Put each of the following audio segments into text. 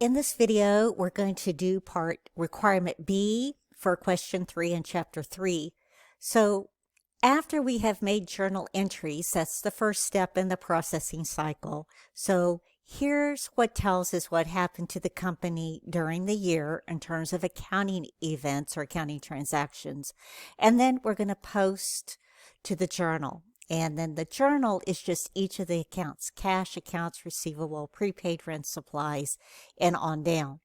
In this video, we're going to do part requirement B for question 3 in chapter 3. So after we have made journal entries, that's the first step in the processing cycle. So here's what tells us what happened to the company during the year in terms of accounting events or accounting transactions. And then we're going to post to the journal. And then the journal is just each of the accounts: cash, accounts receivable, prepaid rent, supplies, and on down.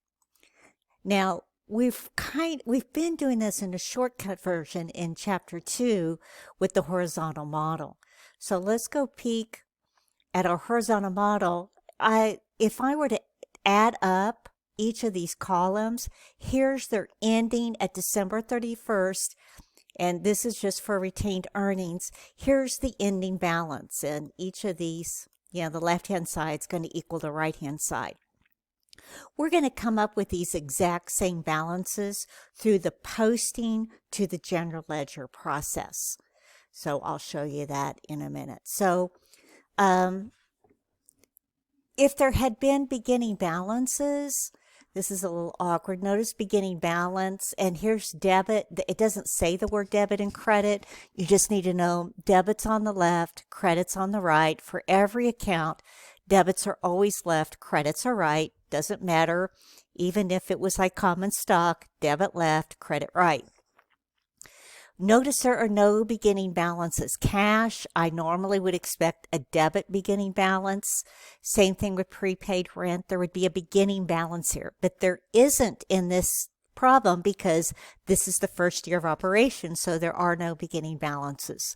Now, we've been doing this in a shortcut version in chapter 2 with the horizontal model. So let's go peek at our horizontal model. If I were to add up each of these columns, here's their ending at December 31st. And this is just for retained earnings. Here's the ending balance. And each of these, the left-hand side is going to equal the right-hand side. We're going to come up with these exact same balances through the posting to the general ledger process. So I'll show you that in a minute. So if there had been beginning balances, this is a little awkward. Notice beginning balance, and here's debit. It doesn't say the word debit and credit. You just need to know debit's on the left, credit's on the right. For every account, debits are always left, credits are right. Doesn't matter, even if it was like common stock, debit left, credit right. Notice there are no beginning balances. Cash, I normally would expect a debit beginning balance. Same thing with prepaid rent. There would be a beginning balance here, but there isn't in this problem because this is the first year of operation, so there are no beginning balances.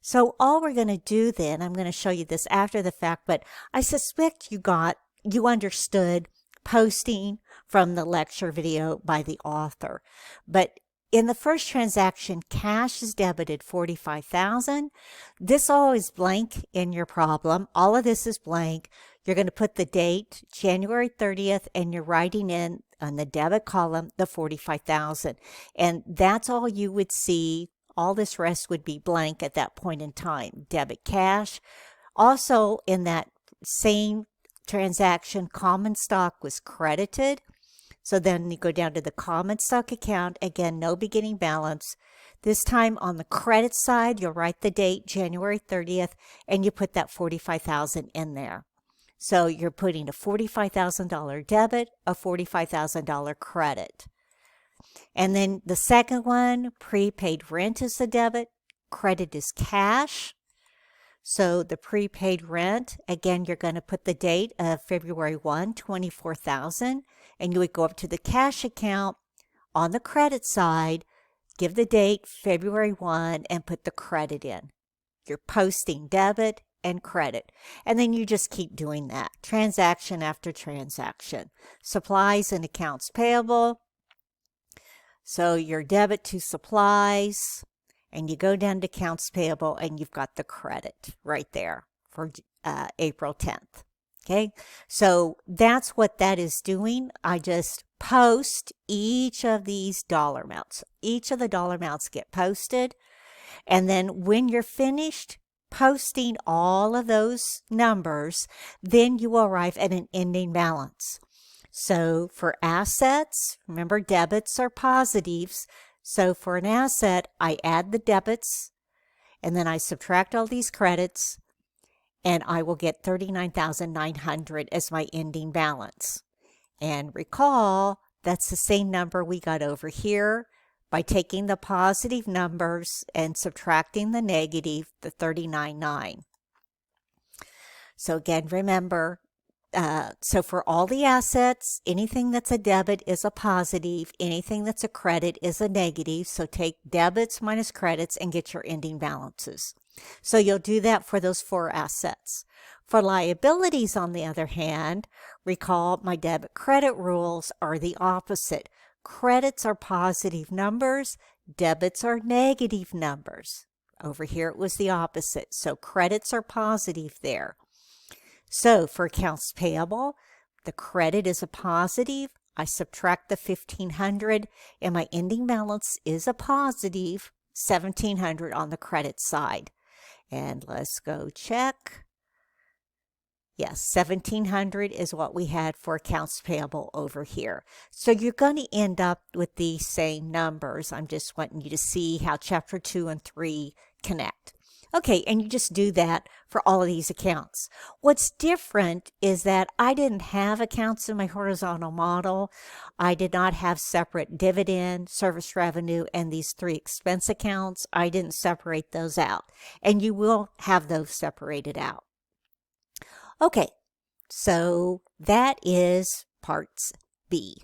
So all we're going to do then, I'm going to show you this after the fact, but I suspect you understood posting from the lecture video by the author. But in the first transaction, cash is debited $45,000. This all is blank in your problem. All of this is blank. You're going to put the date, January 30th, and you're writing in on the debit column the $45,000. And that's all you would see. All this rest would be blank at that point in time. Debit cash. Also, in that same transaction, common stock was credited. So then you go down to the common stock account. Again, no beginning balance. This time on the credit side, you'll write the date, January 30th, and you put that $45,000 in there. So you're putting a $45,000 debit, a $45,000 credit. And then the second one, prepaid rent is the debit, credit is cash. So the prepaid rent, again, you're going to put the date of February 1, $24,000, and you would go up to the cash account on the credit side, give the date February 1, and put the credit in. You're posting debit and credit. And then you just keep doing that, transaction after transaction. Supplies and accounts payable. So your debit to supplies, and you go down to accounts payable, and you've got the credit right there for April 10th. Okay, so that's what that is doing. I just post each of these dollar amounts. Each of the dollar amounts get posted. And then when you're finished posting all of those numbers, then you will arrive at an ending balance. So for assets, remember debits are positives. So for an asset, I add the debits, and then I subtract all these credits, and I will get $39,900 as my ending balance. And recall, that's the same number we got over here by taking the positive numbers and subtracting the negative, the 39,900. So again, remember, so for all the assets, anything that's a debit is a positive. Anything that's a credit is a negative. So take debits minus credits and get your ending balances. So you'll do that for those 4 assets. For liabilities, on the other hand, recall my debit credit rules are the opposite. Credits are positive numbers. Debits are negative numbers. Over here it was the opposite. So credits are positive there. So for accounts payable, the credit is a positive. I subtract the $1,500, and my ending balance is a positive $1,700 on the credit side. And let's go check. Yes, 1700 is what we had for accounts payable over here. So you're going to end up with these same numbers. I'm just wanting you to see how chapter 2 and 3 connect. Okay, and you just do that for all of these accounts. What's different is that I didn't have accounts in my horizontal model. I did not have separate dividend, service revenue, and these 3 expense accounts. I didn't separate those out. And you will have those separated out. Okay, so that is parts B.